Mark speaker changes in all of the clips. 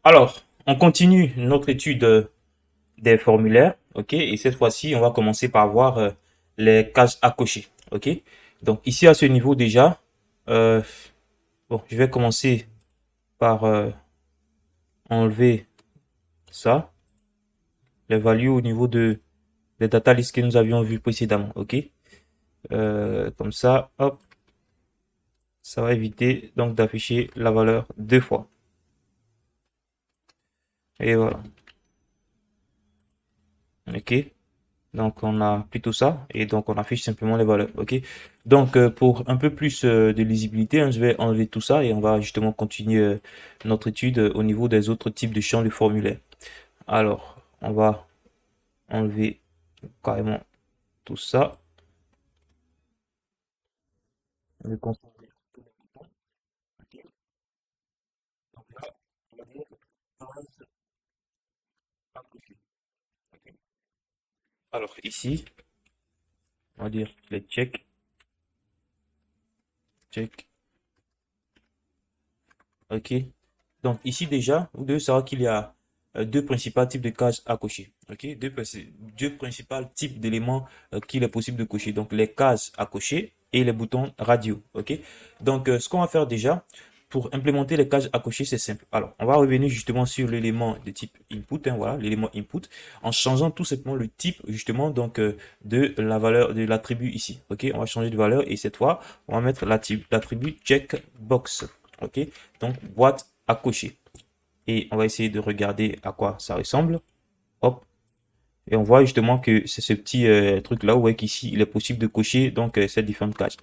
Speaker 1: Alors, on continue notre étude des formulaires, ok? Et cette fois-ci, on va commencer par voir les cases à cocher, ok? Donc ici à ce niveau déjà, euh, bon, je vais commencer par enlever ça, les values au niveau de des data lists que nous avions vu précédemment, ok? Comme ça, hop, ça va éviter donc d'afficher la valeur deux fois. Et voilà, ok? Donc, on a plutôt ça et donc on affiche simplement les valeurs. OK. Donc, pour un peu plus de lisibilité, hein, je vais enlever tout ça et on va justement continuer notre étude au niveau des autres types de champs de formulaire. Alors, on va enlever carrément tout ça. On va concentrer tous les boutons. OK. Donc là, on va dire base à cocher. OK. Alors, ici, on va dire les check, check. OK. Donc ici déjà, vous devez savoir qu'il y a deux principaux types de cases à cocher. OK? Deux principaux types d'éléments qu'il est possible de cocher. Donc les cases à cocher et les boutons radio. OK? Donc ce qu'on va faire déjà pour implémenter les cases à cocher, c'est simple. Alors, on va revenir justement sur l'élément de type input, hein, voilà, l'élément input, en changeant tout simplement le type justement donc de la valeur de l'attribut ici. OK? On va changer de valeur et cette fois, on va mettre l'attribut checkbox. OK? Donc boîte à cocher. Et on va essayer de regarder à quoi ça ressemble. Hop. Et on voit justement que c'est ce petit truc là où est qu'ici il est possible de cocher donc ces différentes cases.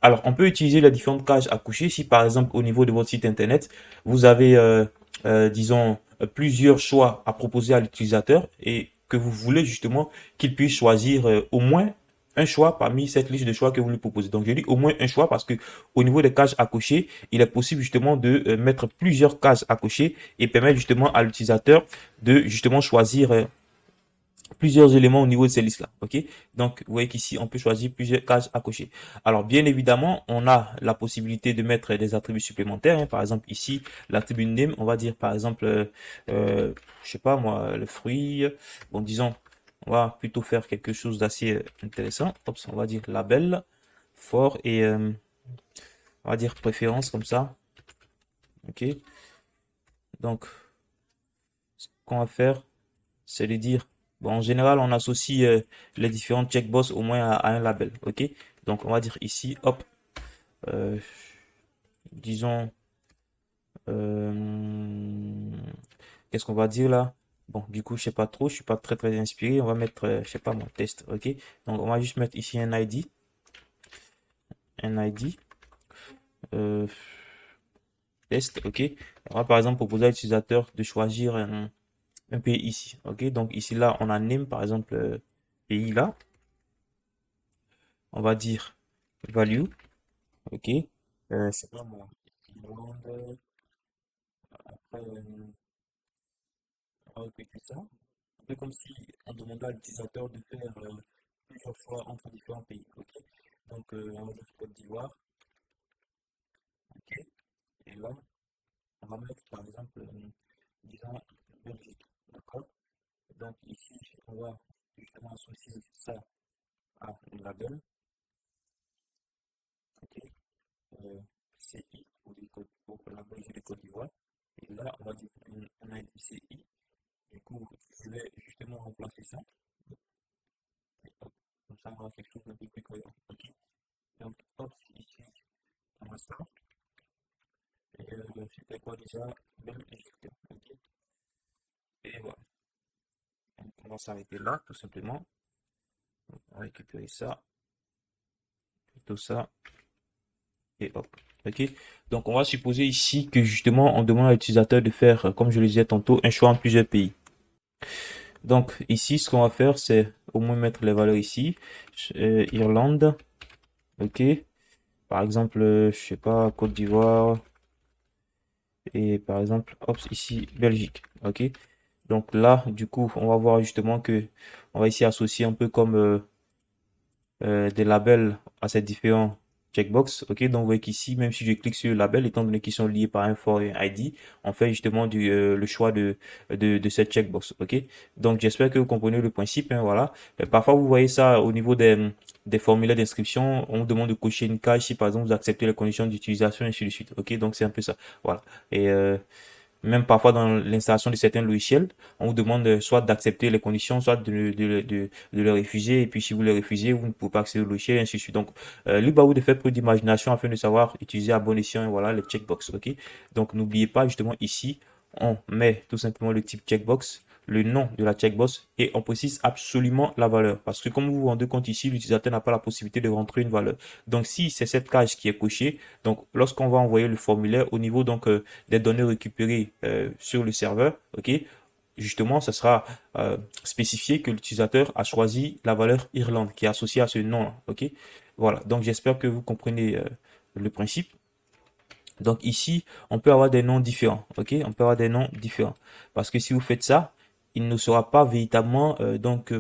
Speaker 1: Alors on peut utiliser les différentes cases à cocher si par exemple au niveau de votre site internet vous avez disons plusieurs choix à proposer à l'utilisateur et que vous voulez justement qu'il puisse choisir au moins un choix parmi cette liste de choix que vous lui proposez. Donc je dis au moins un choix parce que au niveau des cases à cocher, il est possible justement de mettre plusieurs cases à cocher et permettre justement à l'utilisateur de justement choisir plusieurs éléments au niveau de ces listes-là. OK? Donc, vous voyez qu'ici, on peut choisir plusieurs cases à cocher. Alors, bien évidemment, on a la possibilité de mettre des attributs supplémentaires, hein. Par exemple, ici, l'attribut name, on va dire, par exemple, je sais pas moi, le fruit. Bon, disons, on va plutôt faire quelque chose d'assez intéressant. Hop, on va dire label, fort et on va dire préférence comme ça. OK? Donc, ce qu'on va faire, c'est de dire, bon, en général, on associe les différents checkbox au moins à un label, ok? Donc, on va dire ici, hop, euh, disons, euh, qu'est-ce qu'on va dire là? Bon, du coup, je sais pas trop, je suis pas très très inspiré. On va mettre, je sais pas mon test, ok? Donc, on va juste mettre ici un ID, euh, test, ok? On va par exemple proposer à l'utilisateur de choisir un pays ici, ok? Donc, ici là, on a name par exemple, pays là. On va dire value. Ok. Je sais pas moi. Irlande, après, on va répéter ça. Un peu comme si on demandait à l'utilisateur de faire plusieurs choix entre différents pays. Ok. Donc, on va dire Côte d'Ivoire. Ok. Et là, on va mettre par exemple, disons, Belgique. D'accord. Donc, ici, on va justement associer ça à un label. Ok. CI pour la Belgique de Côte d'Ivoire. Et là, on va dire on a dit CI. Du coup, je vais justement remplacer ça. Et hop, comme ça, on aura quelque chose d'un peu plus cohérent. Ok. Donc, hop, ici, on a ça. Et c'était quoi déjà? Même Égypte. Ok. Et voilà. Donc, on va s'arrêter là, tout simplement. On va récupérer ça, tout ça, et hop. Ok. Donc, on va supposer ici que justement, on demande à l'utilisateur de faire, comme je le disais tantôt, un choix en plusieurs pays. Donc, ici, ce qu'on va faire, c'est au moins mettre les valeurs ici. Irlande. Ok. Par exemple, je sais pas, Côte d'Ivoire et par exemple, hop, ici, Belgique. Ok. Donc là, du coup, on va voir justement que on va ici associer un peu comme des labels à ces différents. checkbox. Ok, donc vous voyez qu'ici, même si je clique sur le label, étant donné qu'ils sont liés par un foreign ID, on fait justement le choix de cette checkbox. Ok, donc j'espère que vous comprenez le principe, hein, voilà. Parfois, vous voyez ça au niveau des formulaires d'inscription, on vous demande de cocher une case si par exemple vous acceptez les conditions d'utilisation et ainsi de suite. Ok, donc c'est un peu ça. Voilà. Et même parfois dans l'installation de certains logiciels, on vous demande soit d'accepter les conditions, soit de les refuser. Et puis si vous les refusez, vous ne pouvez pas accéder au logiciel, et ainsi de suite. Donc, libre à vous de faire preuve d'imagination afin de savoir utiliser à bon escient, voilà, les checkbox. Ok. Donc, n'oubliez pas justement ici, on met tout simplement le type checkbox, le nom de la checkbox et on précise absolument la valeur. Parce que comme vous vous rendez compte ici, l'utilisateur n'a pas la possibilité de rentrer une valeur. Donc, si c'est cette case qui est cochée, donc lorsqu'on va envoyer le formulaire au niveau donc des données récupérées sur le serveur, ok, justement, ce sera spécifié que l'utilisateur a choisi la valeur Irlande qui est associée à ce nom-là, ok. Voilà, donc j'espère que vous comprenez le principe. Donc ici, on peut avoir des noms différents, ok? On peut avoir des noms différents. Parce que si vous faites ça, il ne saura pas véritablement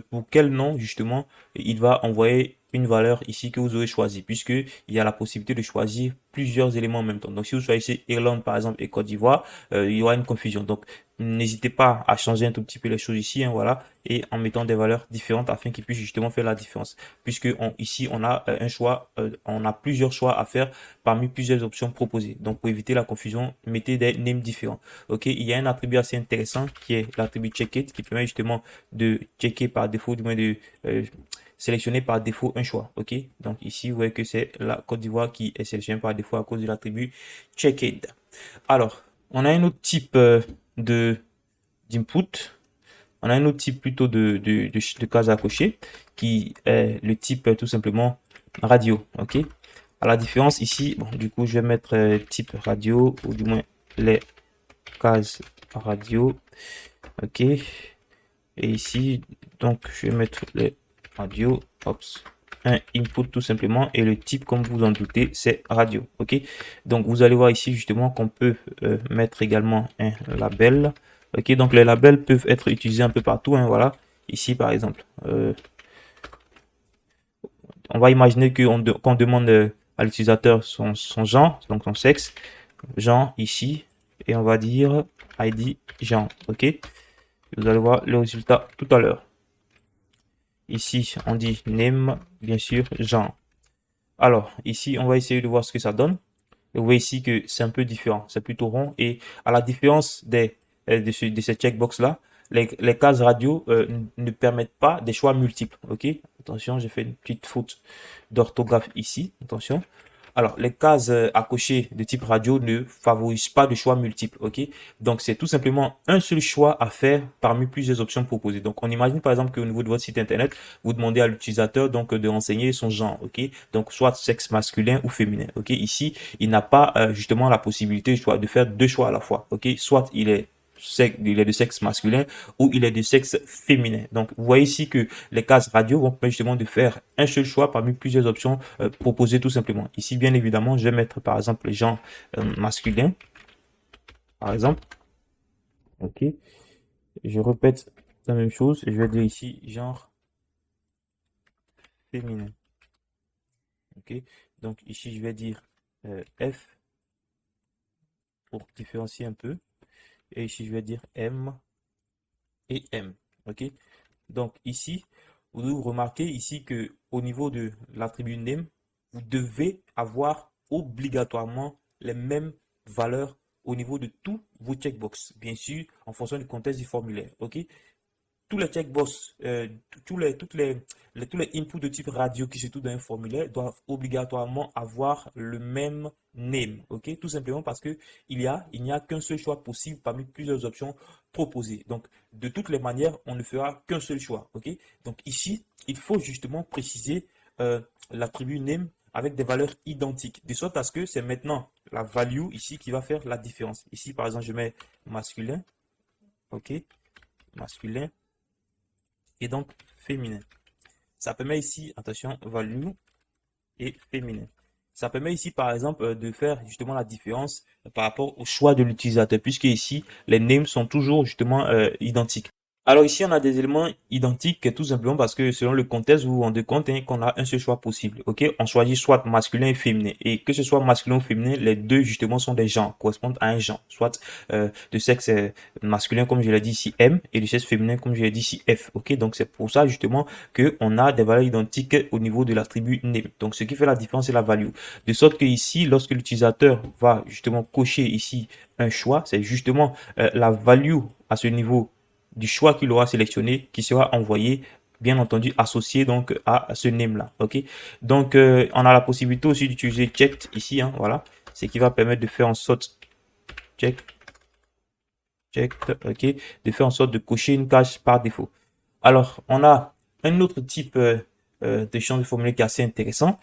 Speaker 1: pour quel nom justement il va envoyer une valeur ici que vous aurez choisi, puisque il y a la possibilité de choisir plusieurs éléments en même temps. Donc si vous choisissez Irlande par exemple et Côte d'Ivoire, il y aura une confusion. Donc n'hésitez pas à changer un tout petit peu les choses ici, hein, voilà, et en mettant des valeurs différentes afin qu'ils puissent justement faire la différence. Puisque ici on a un choix, on a plusieurs choix à faire parmi plusieurs options proposées. Donc pour éviter la confusion, mettez des names différents. Ok, il y a un attribut assez intéressant qui est l'attribut checkit qui permet justement de checker par défaut, du moins de sélectionner par défaut un choix. Ok, donc ici vous voyez que c'est la Côte d'Ivoire qui est sélectionnée par défaut à cause de l'attribut checkit. Alors, on a un autre type de d'input. On a un autre type plutôt de case à cocher qui est le type tout simplement radio. Ok. À la différence ici, bon, du coup, je vais mettre type radio ou du moins les cases radio. Ok. Et ici, donc, je vais mettre les radio. Ops. Un input tout simplement et le type comme vous en doutez c'est radio. Ok, donc vous allez voir ici justement qu'on peut mettre également un label. Ok, donc les labels peuvent être utilisés un peu partout, hein, voilà. Ici par exemple on va imaginer qu'on demande à l'utilisateur son genre, donc son sexe, genre ici, et on va dire ID genre. Ok, vous allez voir le résultat tout à l'heure. Ici on dit name, bien sûr, genre. Alors, ici, on va essayer de voir ce que ça donne. Et vous voyez ici que c'est un peu différent. C'est plutôt rond. Et à la différence de ces checkbox-là, les cases radio ne permettent pas des choix multiples. OK? Attention, j'ai fait une petite faute d'orthographe ici. Attention. Alors, les cases à cocher de type radio ne favorisent pas de choix multiples, ok? Donc, c'est tout simplement un seul choix à faire parmi plusieurs options proposées. Donc, on imagine par exemple qu'au niveau de votre site internet, vous demandez à l'utilisateur donc de renseigner son genre, ok? Donc, soit sexe masculin ou féminin, ok? Ici, il n'a pas justement la possibilité de faire deux choix à la fois, ok? Soit il est de sexe masculin ou il est de sexe féminin. Donc, vous voyez ici que les cases radio vont permettre justement de faire un seul choix parmi plusieurs options proposées tout simplement. Ici, bien évidemment, je vais mettre par exemple les genres masculins, par exemple. Ok. Je répète la même chose. Je vais dire ici genre féminin. Ok. Donc ici, je vais dire F pour différencier un peu. Et ici, je vais dire M et M. Ok. Donc ici, vous remarquez ici que au niveau de l'attribut name, vous devez avoir obligatoirement les mêmes valeurs au niveau de tous vos checkbox. Bien sûr, en fonction du contexte du formulaire. OK? Tous les checkbox, tous les inputs de type radio qui se trouvent dans un formulaire doivent obligatoirement avoir le même name. OK? Tout simplement parce que il n'y a qu'un seul choix possible parmi plusieurs options proposées. Donc, de toutes les manières, on ne fera qu'un seul choix. OK? Donc, ici, il faut justement préciser l'attribut name avec des valeurs identiques, de sorte à ce que c'est maintenant la value ici qui va faire la différence. Ici, par exemple, je mets masculin. OK? Masculin et donc féminin. Ça permet ici, attention, value et féminin. Ça permet ici, par exemple, de faire justement la différence par rapport au choix de l'utilisateur, puisque ici, les names sont toujours justement identiques. Alors ici, on a des éléments identiques tout simplement parce que selon le contexte, vous vous rendez compte hein, qu'on a un seul choix possible. Ok, on choisit soit masculin et féminin. Et que ce soit masculin ou féminin, les deux justement sont des genres, correspondent à un genre. Soit de sexe masculin, comme je l'ai dit ici, M, et de sexe féminin, comme je l'ai dit ici, F. Ok, donc c'est pour ça justement que on a des valeurs identiques au niveau de l'attribut name. Donc ce qui fait la différence, c'est la value. De sorte que ici, lorsque l'utilisateur va justement cocher ici un choix, c'est justement la value à ce niveau du choix qu'il aura sélectionné qui sera envoyé, bien entendu associé donc à ce name là. Ok, donc on a la possibilité aussi d'utiliser checked ici, hein, voilà, ce qui va permettre de faire en sorte check checked, ok, de faire en sorte de cocher une case par défaut. Alors on a un autre type de champ de formulaire qui est assez intéressant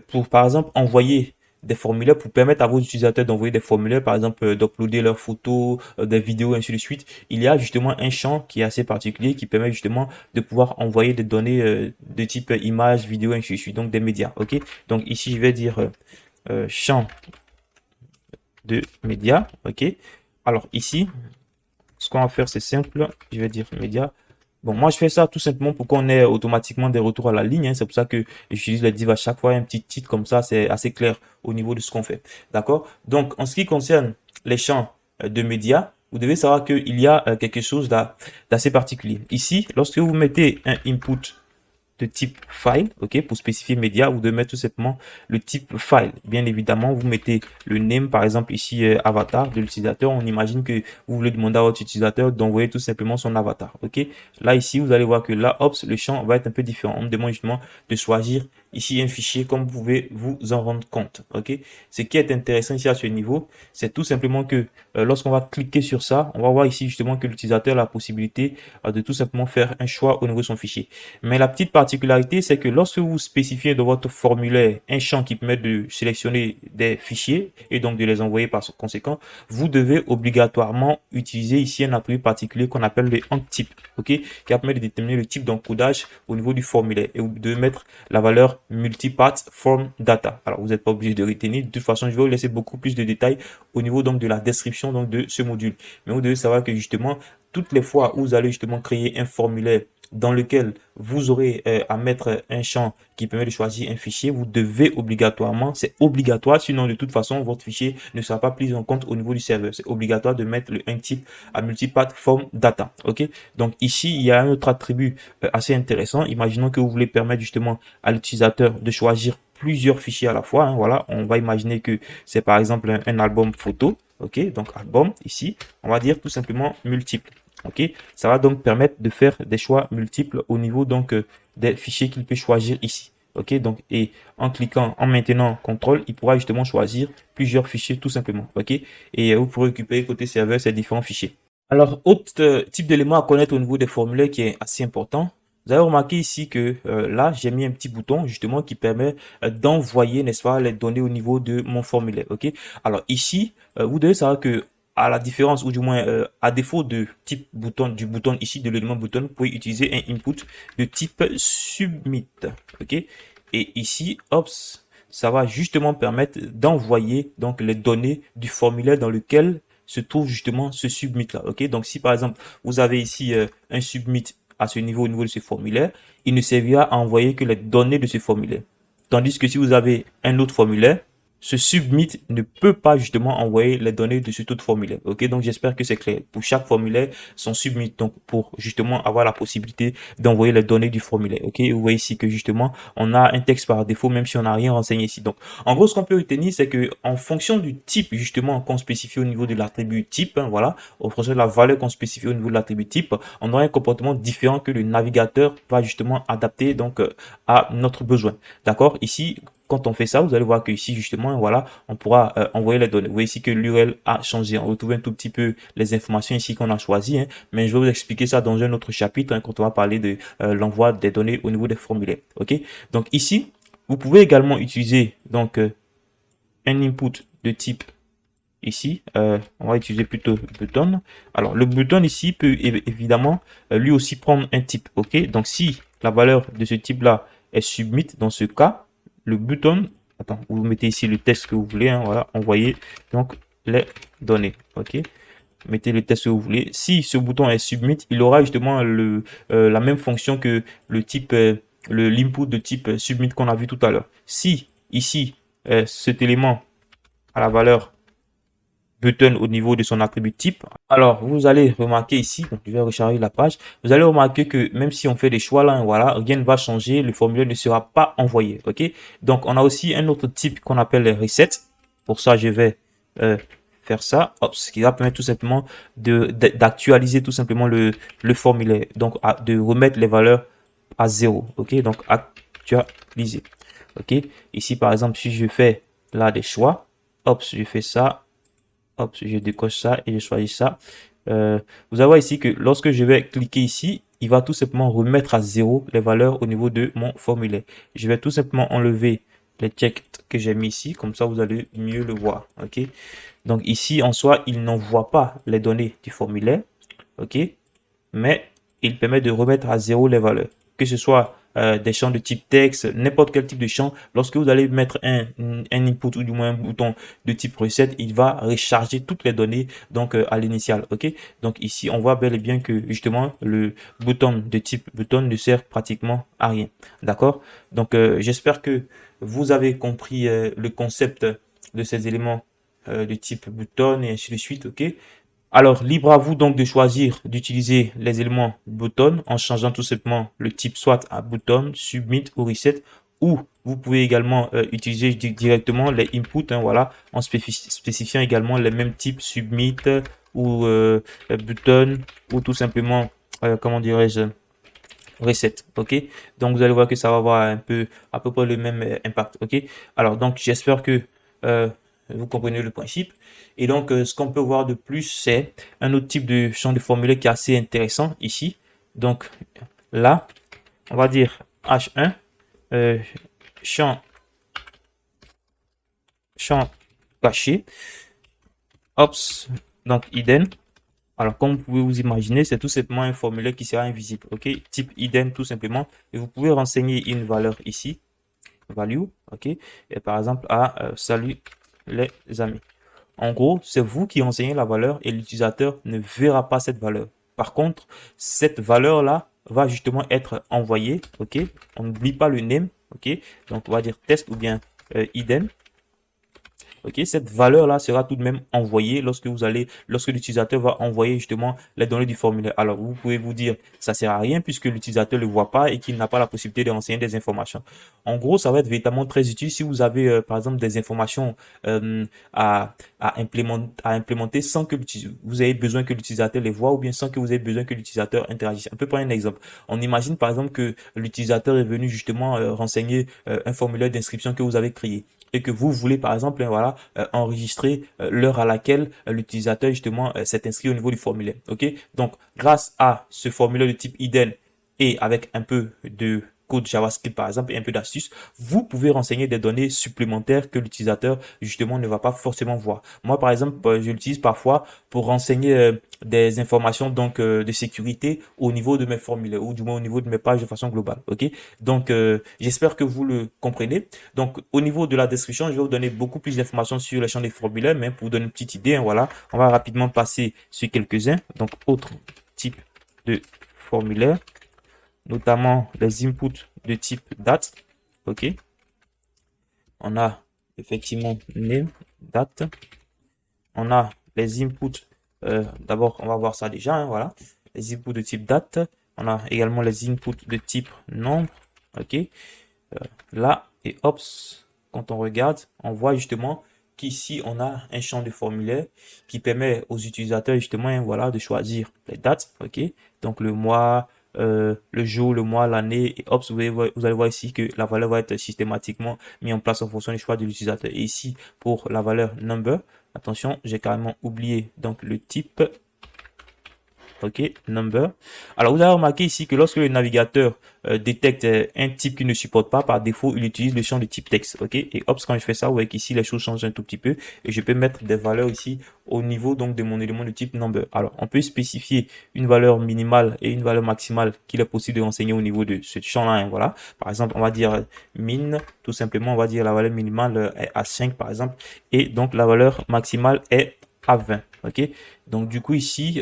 Speaker 1: pour par exemple envoyer des formulaires, pour permettre à vos utilisateurs d'envoyer des formulaires, par exemple d'uploader leurs photos, des vidéos, ainsi de suite. Il y a justement un champ qui est assez particulier qui permet justement de pouvoir envoyer des données de type images, vidéos, ainsi de suite, donc des médias. Ok, donc ici je vais dire champ de médias. Ok, alors ici ce qu'on va faire c'est simple, je vais dire médias. Bon, moi, je fais ça tout simplement pour qu'on ait automatiquement des retours à la ligne, hein. C'est pour ça que j'utilise les divs à chaque fois, un petit titre comme ça, c'est assez clair au niveau de ce qu'on fait. D'accord? Donc, en ce qui concerne les champs de médias, vous devez savoir qu'il y a quelque chose d'assez particulier. Ici, lorsque vous mettez un input de type file, ok, pour spécifier média, vous devez mettre tout simplement le type file. Bien évidemment, vous mettez le name, par exemple ici avatar de l'utilisateur. On imagine que vous voulez demander à votre utilisateur d'envoyer tout simplement son avatar, ok. Là ici, vous allez voir que là, hop, le champ va être un peu différent. On me demande justement de choisir ici un fichier comme vous pouvez vous en rendre compte, ok. Ce qui est intéressant ici à ce niveau, c'est tout simplement que lorsqu'on va cliquer sur ça, on va voir ici justement que l'utilisateur a la possibilité de tout simplement faire un choix au niveau de son fichier. Mais la petite particularité, c'est que lorsque vous spécifiez dans votre formulaire un champ qui permet de sélectionner des fichiers et donc de les envoyer par conséquent, vous devez obligatoirement utiliser ici un attribut particulier qu'on appelle le type, ok, qui permet de déterminer le type d'encodage au niveau du formulaire. Et vous devez mettre la valeur multipath form data. Alors, vous n'êtes pas obligé de retenir. De toute façon, je vais vous laisser beaucoup plus de détails au niveau donc de la description donc de ce module. Mais vous devez savoir que justement, toutes les fois où vous allez justement créer un formulaire dans lequel vous aurez à mettre un champ qui permet de choisir un fichier, vous devez obligatoirement, c'est obligatoire, sinon de toute façon, votre fichier ne sera pas pris en compte au niveau du serveur. C'est obligatoire de mettre le un type à multipath form data. Ok, donc ici, il y a un autre attribut assez intéressant. Imaginons que vous voulez permettre justement à l'utilisateur de choisir plusieurs fichiers à la fois, hein. Voilà, on va imaginer que c'est par exemple un album photo. Ok, donc album ici, on va dire tout simplement multiple. Ok, ça va donc permettre de faire des choix multiples au niveau donc des fichiers qu'il peut choisir ici. Ok, donc et en cliquant, en maintenant contrôle, il pourra justement choisir plusieurs fichiers tout simplement. Ok, et vous pourrez récupérer côté serveur ces différents fichiers. Alors, autre type d'élément à connaître au niveau des formulaires qui est assez important. Vous avez remarqué ici que là, j'ai mis un petit bouton justement qui permet d'envoyer, n'est-ce pas, les données au niveau de mon formulaire. Ok. Alors ici, vous devez savoir que à la différence ou du moins à défaut de type bouton du bouton ici de l'élément bouton, vous pouvez utiliser un input de type submit. Ok. Et ici, hop, ça va justement permettre d'envoyer donc les données du formulaire dans lequel se trouve justement ce submit là. Ok, donc si par exemple vous avez ici un submit à ce niveau, au niveau de ce formulaire, il ne servira à envoyer que les données de ce formulaire. Tandis que si vous avez un autre formulaire, ce submit ne peut pas justement envoyer les données de cet autre formulaire. Ok, donc j'espère que c'est clair. Pour chaque formulaire, son submit, donc pour justement avoir la possibilité d'envoyer les données du formulaire. Ok, vous voyez ici que justement on a un texte par défaut, même si on n'a rien renseigné ici. Donc en gros, ce qu'on peut retenir, c'est que en fonction du type justement qu'on spécifie au niveau de l'attribut type, hein, voilà, en fonction de la valeur qu'on spécifie au niveau de l'attribut type, on aura un comportement différent que le navigateur va justement adapter donc à notre besoin. D'accord? Ici, quand on fait ça, vous allez voir que ici justement, voilà, on pourra envoyer les données. Vous voyez ici que l'URL a changé. On retrouve un tout petit peu les informations ici qu'on a choisies, hein, mais je vais vous expliquer ça dans un autre chapitre hein, quand on va parler de l'envoi des données au niveau des formulaires. Ok? Donc ici, vous pouvez également utiliser donc un input de type ici. On va utiliser plutôt button. Alors le button ici peut évidemment lui aussi prendre un type. Ok? Donc si la valeur de ce type là est submit dans ce cas, le button, attends, vous mettez ici le texte que vous voulez, hein, voilà, envoyer donc les données. Ok? mettez le texte que vous voulez. Si ce bouton est submit, il aura justement la même fonction que le type, l'input de type submit qu'on a vu tout à l'heure. Si ici, cet élément a la valeur button au niveau de son attribut type. Alors, vous allez remarquer ici, donc je vais recharger la page, vous allez remarquer que même si on fait des choix là, voilà, rien ne va changer, le formulaire ne sera pas envoyé, ok? Donc, on a aussi un autre type qu'on appelle les reset. Pour ça, je vais faire ça, hop, ce qui va permettre tout simplement d'actualiser tout simplement le formulaire, donc de remettre les valeurs à 0, ok? Donc, actualiser, ok? Ici, par exemple, si je fais là des choix, hop, je fais ça, hop, je décoche ça et je choisis ça. Vous allez voir ici que lorsque je vais cliquer ici, il va tout simplement remettre à 0 les valeurs au niveau de mon formulaire. Je vais tout simplement enlever les checks que j'ai mis ici, comme ça vous allez mieux le voir. Ok. Donc ici en soi, il n'envoie pas les données du formulaire, ok, mais il permet de remettre à 0 les valeurs, que ce soit des champs de type texte, n'importe quel type de champ. Lorsque vous allez mettre un input ou du moins un bouton de type recette, il va recharger toutes les données donc à l'initial. Ok, donc ici on voit bel et bien que justement le bouton de type button ne sert pratiquement à rien. D'accord, donc j'espère que vous avez compris le concept de ces éléments de type button et ainsi de suite. Ok, alors, libre à vous donc de choisir d'utiliser les éléments button en changeant tout simplement le type soit à button, submit ou reset, ou vous pouvez également utiliser directement les inputs, hein, voilà, en spécifiant également les mêmes types submit ou button ou tout simplement, comment dirais-je, reset, ok. Donc vous allez voir que ça va avoir un peu à peu près le même impact, ok. Alors donc j'espère que euh, vous comprenez le principe. Et donc ce qu'on peut voir de plus, c'est un autre type de champ de formulaire qui est assez intéressant ici. Donc là, on va dire H1, euh, champ champ caché, ops, donc hidden. Alors, comme vous pouvez vous imaginer, c'est tout simplement un formulaire qui sera invisible. OK? Type hidden tout simplement. Et vous pouvez renseigner une valeur ici, value. OK? Et par exemple, salut les amis. En gros, c'est vous qui renseignez la valeur et l'utilisateur ne verra pas cette valeur. Par contre, cette valeur-là va justement être envoyée. OK? On n'oublie pas le name. OK? Donc, on va dire test ou bien hidden. Ok, cette valeur-là sera tout de même envoyée lorsque l'utilisateur va envoyer justement les données du formulaire. Alors, vous pouvez vous dire, ça sert à rien puisque l'utilisateur ne le voit pas et qu'il n'a pas la possibilité de renseigner des informations. En gros, ça va être véritablement très utile si vous avez, par exemple, des informations à, à implémenter sans que vous ayez besoin que l'utilisateur les voit ou bien sans que vous ayez besoin que l'utilisateur interagisse. On peut prendre un exemple. On imagine, par exemple, que l'utilisateur est venu justement renseigner un formulaire d'inscription que vous avez créé et que vous voulez par exemple voilà enregistrer l'heure à laquelle l'utilisateur justement s'est inscrit au niveau du formulaire. Ok, donc grâce à ce formulaire de type hidden et avec un peu de code JavaScript par exemple et un peu d'astuce, vous pouvez renseigner des données supplémentaires que l'utilisateur justement ne va pas forcément voir. Moi par exemple, je l'utilise parfois pour renseigner des informations donc de sécurité au niveau de mes formulaires ou du moins au niveau de mes pages de façon globale. Ok, donc j'espère que vous le comprenez. Donc au niveau de la description, je vais vous donner beaucoup plus d'informations sur les champs des formulaires, mais pour vous donner une petite idée, hein, voilà, on va rapidement passer sur quelques-uns. Donc autre type de formulaire, notamment les inputs de type date. Ok, on a effectivement name, date. On a les inputs. D'abord, on va voir ça déjà. Hein, voilà, les inputs de type date. On a également les inputs de type nombre. Ok, là et hop, quand on regarde, on voit justement qu'ici on a un champ de formulaire qui permet aux utilisateurs justement hein, voilà de choisir les dates. Ok, donc le mois, le jour, le mois, l'année et hop, vous allez voir ici que la valeur va être systématiquement mise en place en fonction du choix de l'utilisateur. Et ici pour la valeur number, attention, j'ai carrément oublié donc le type. Ok, number. Alors, vous avez remarqué ici que lorsque le navigateur détecte un type qu'il ne supporte pas, par défaut, il utilise le champ de type texte. Ok, et hop, quand je fais ça, vous voyez qu'ici, les choses changent un tout petit peu et je peux mettre des valeurs ici au niveau donc de mon élément de type number. Alors, on peut spécifier une valeur minimale et une valeur maximale qu'il est possible de renseigner au niveau de ce champ-là. Hein, voilà. Par exemple, on va dire min, tout simplement, on va dire la valeur minimale est à 5 par exemple et donc la valeur maximale est à 20. OK? Donc, du coup, ici,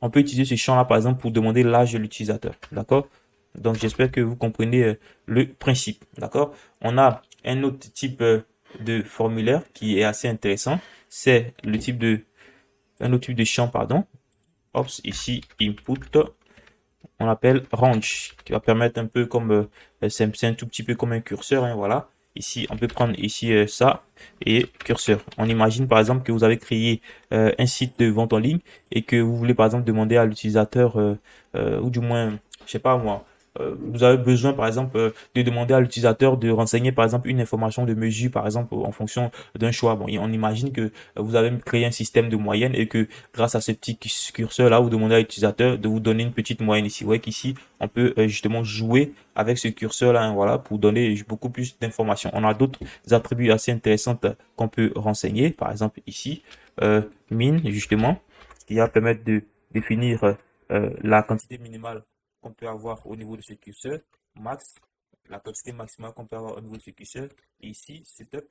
Speaker 1: on peut utiliser ce champ-là, par exemple, pour demander l'âge de l'utilisateur. D'accord? Donc, j'espère que vous comprenez le principe. D'accord? On a un autre type de formulaire qui est assez intéressant. C'est le type de, un autre type de champ, pardon. Hop, ici, input, on appelle range, qui va permettre un peu comme, c'est un tout petit peu comme un curseur, hein, voilà. Ici, on peut prendre ici ça et curseur. On imagine par exemple que vous avez créé un site de vente en ligne et que vous voulez par exemple demander à l'utilisateur, ou du moins, je sais pas moi, vous avez besoin par exemple de demander à l'utilisateur de renseigner par exemple une information de mesure par exemple en fonction d'un choix. Bon, et on imagine que vous avez créé un système de moyenne et que grâce à ce petit curseur là, vous demandez à l'utilisateur de vous donner une petite moyenne ici. Vous voyez qu'ici, on peut justement jouer avec ce curseur là, hein, voilà, pour donner beaucoup plus d'informations. On a d'autres attributs assez intéressants qu'on peut renseigner. Par exemple ici, min justement, qui va permettre de définir la quantité minimale qu'on peut avoir au niveau de ce curseur, max, la quantité maximale qu'on peut avoir au niveau de ce curseur, et ici, setup,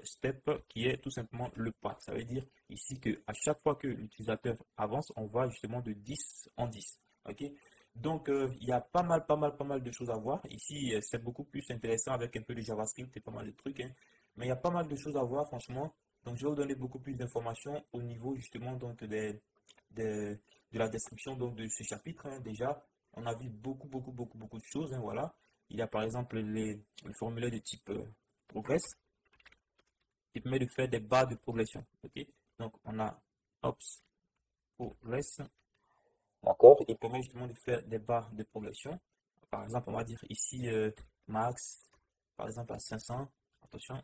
Speaker 1: step qui est tout simplement le pas. Ça veut dire ici que à chaque fois que l'utilisateur avance, on va justement de 10 en 10. OK? Donc, il y a pas mal de choses à voir. Ici, c'est beaucoup plus intéressant avec un peu de JavaScript et pas mal de trucs, hein. Mais il y a pas mal de choses à voir, franchement. Donc, je vais vous donner beaucoup plus d'informations au niveau justement donc des- de la description donc, de ce chapitre, hein. Déjà, on a vu beaucoup de choses, hein, voilà. Il y a par exemple le formulaire de type progress qui permet de faire des barres de progression. Ok, donc on a Ops Progress. D'accord, il permet justement de faire des barres de progression. Par exemple, on va dire ici max, par exemple à 500. Attention,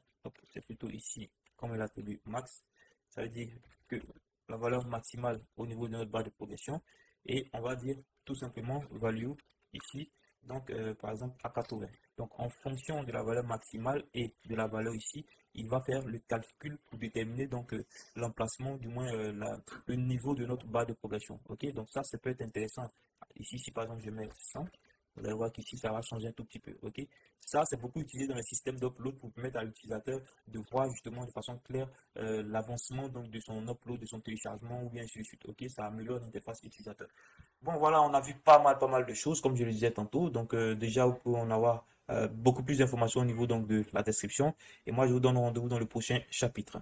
Speaker 1: c'est plutôt ici comme l'attribut max. Ça veut dire que la valeur maximale au niveau de notre barre de progression. Et on va dire tout simplement value ici. Donc, par exemple, à 80. Donc, en fonction de la valeur maximale et de la valeur ici, il va faire le calcul pour déterminer donc l'emplacement, du moins le niveau de notre barre de progression. Ok, donc ça peut être intéressant. Ici, si par exemple je mets 100, vous allez voir qu'ici ça va changer un tout petit peu. Ok, ça c'est beaucoup utilisé dans le système d'upload pour permettre à l'utilisateur de voir justement de façon claire l'avancement donc de son upload, de son téléchargement ou bien ainsi de suite. Ok, ça améliore l'interface utilisateur. Bon, voilà, on a vu pas mal de choses, comme je le disais tantôt. Donc, déjà, vous pouvez en avoir beaucoup plus d'informations au niveau donc, de la description. Et moi, je vous donne rendez-vous dans le prochain chapitre.